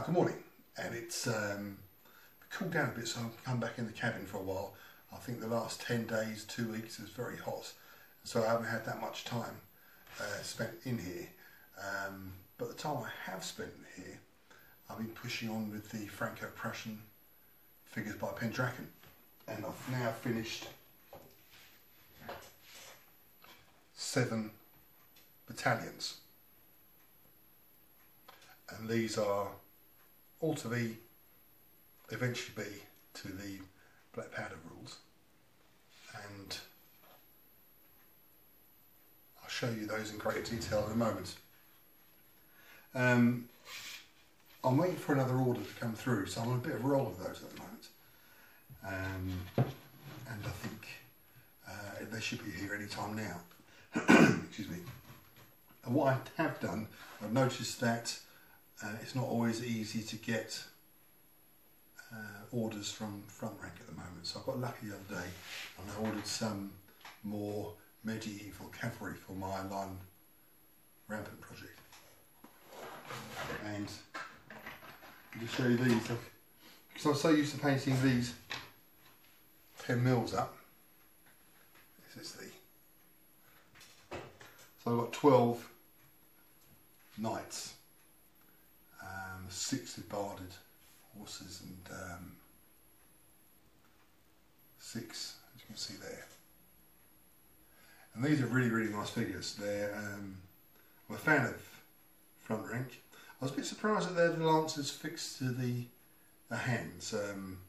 Good morning, and it's cooled down a bit, so I've come back in the cabin for a while. I think the last 10 days, 2 weeks is very hot, so I haven't had that much time spent in here. But the time I have spent here, I've been pushing on with the Franco-Prussian figures by Pendragon, and I've now finished 7 battalions, and these are all to be eventually be to the black powder rules, and I'll show you those in greater detail in a moment. I'm waiting for another order to come through, so I'm on a bit of a roll of those at the moment, and I think they should be here any time now. Excuse me. And what I have done, I've noticed that it's not always easy to get orders from front rank at the moment, so I got lucky the other day and I ordered some more medieval cavalry for my line rampant project. And I'll just show you these, because I'm so used to painting these 10mm up. This is so I've got 12 knights, 6 barded horses, and 6, as you can see there. And these are really nice figures. I'm a fan of front rank. I was a bit surprised that they're the lancers fixed to the hands. I'm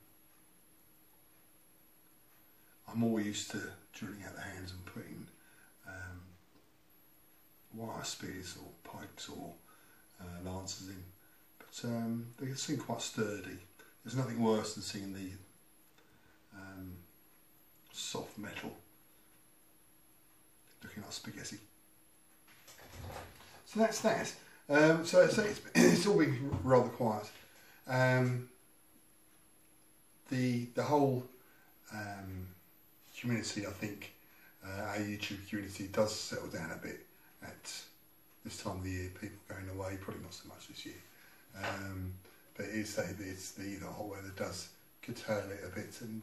more used to drilling out the hands and putting wire spears or pikes or lancers in, but they seem quite sturdy. There's nothing worse than seeing the soft metal looking like spaghetti. So that's that. So it's all been rather quiet. The whole community, I think, our YouTube community does settle down a bit at this time of the year. People going away, probably not so much this year. But it's the hot weather does curtail it a bit, and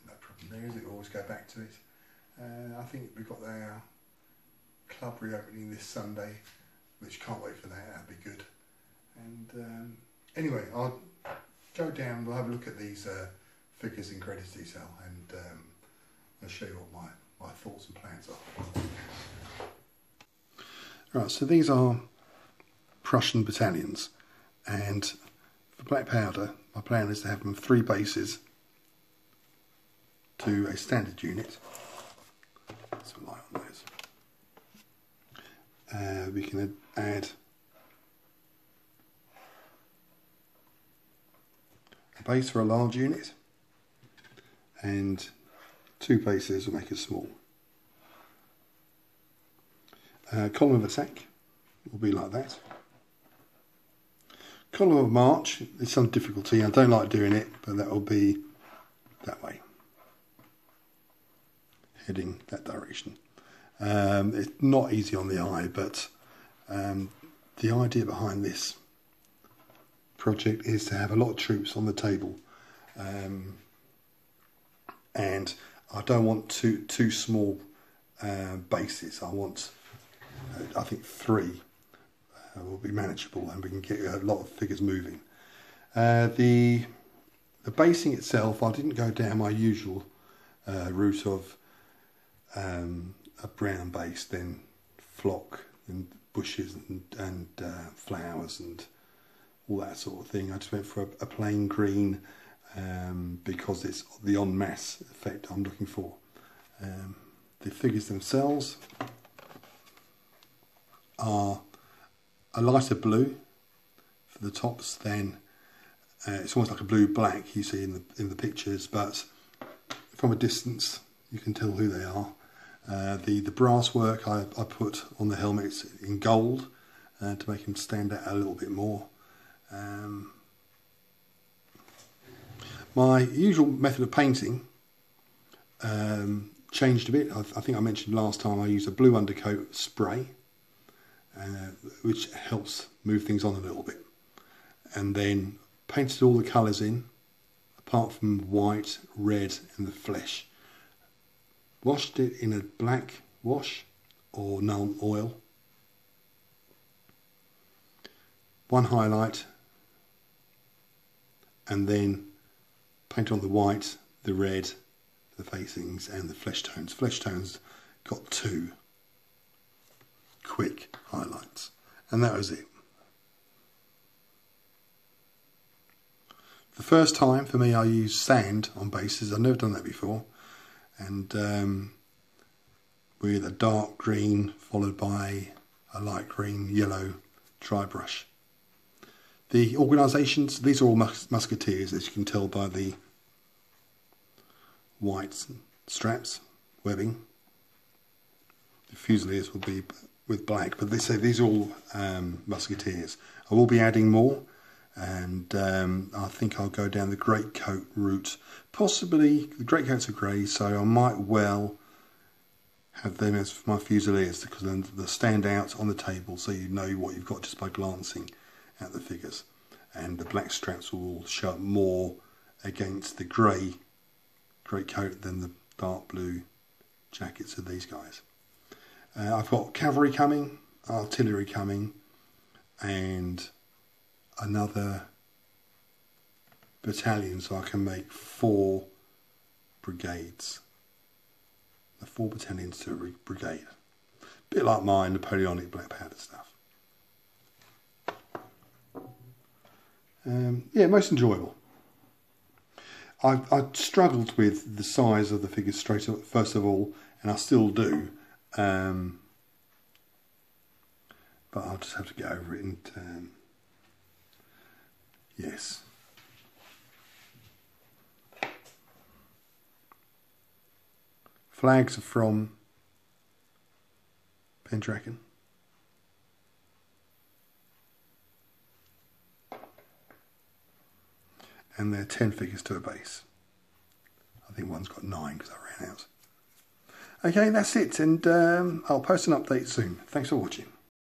no problem there, is it? Always go back to it. I think we've got our club reopening this Sunday, which can't wait for that. That'll be good. And anyway, I'll go down. We'll have a look at these figures in greater detail, and I'll show you what my thoughts and plans are. Right, so these are Prussian battalions, and for black powder, my plan is to have them 3 bases to a standard unit. Some light on those. We can add a base for a large unit, and 2 bases will make it small. Column of attack will be like that. Column of march is some difficulty. I don't like doing it, but that will be that way, heading that direction. It's not easy on the eye, but the idea behind this project is to have a lot of troops on the table, and I don't want two small bases. I think 3 will be manageable, and we can get a lot of figures moving. The basing itself, I didn't go down my usual route of a brown base, then flock and bushes and flowers and all that sort of thing. I just went for a plain green, because it's the en masse effect I'm looking for. The figures themselves are a lighter blue for the tops, then it's almost like a blue-black you see in the pictures, but from a distance you can tell who they are. The brass work I put on the helmets in gold to make them stand out a little bit more. My usual method of painting changed a bit. I think I mentioned last time I use a blue undercoat spray, which helps move things on a little bit. and then painted all the colours in, apart from white, red and the flesh. Washed it in a black wash or Nuln Oil. One highlight, and then paint on the white, the red, the facings and the flesh tones. Flesh tones got 2 quick highlights, and that was it. The first time for me I used sand on bases. I've never done that before, and with a dark green followed by a light green yellow dry brush. The organisations, these are all musketeers, as you can tell by the white straps, webbing. The fusiliers will be with black, but they say these are all musketeers. I will be adding more, and I think I'll go down the greatcoat route. Possibly, the greatcoats are grey, so I might well have them as my fusiliers, because then they'll stand out on the table so you know what you've got just by glancing at the figures, and the black straps will show up more against the grey greatcoat than the dark blue jackets of these guys. I've got cavalry coming, artillery coming, and another battalion, so I can make 4 brigades. 4 battalions to a brigade. A bit like my Napoleonic black powder stuff. Yeah, most enjoyable. I struggled with the size of the figures first of all, and I still do. But I'll just have to get over it. And yes. Flags are from Pendragon. And they're 10 figures to a base. I think one's got 9 because I ran out. Okay, that's it, and I'll post an update soon. Thanks for watching.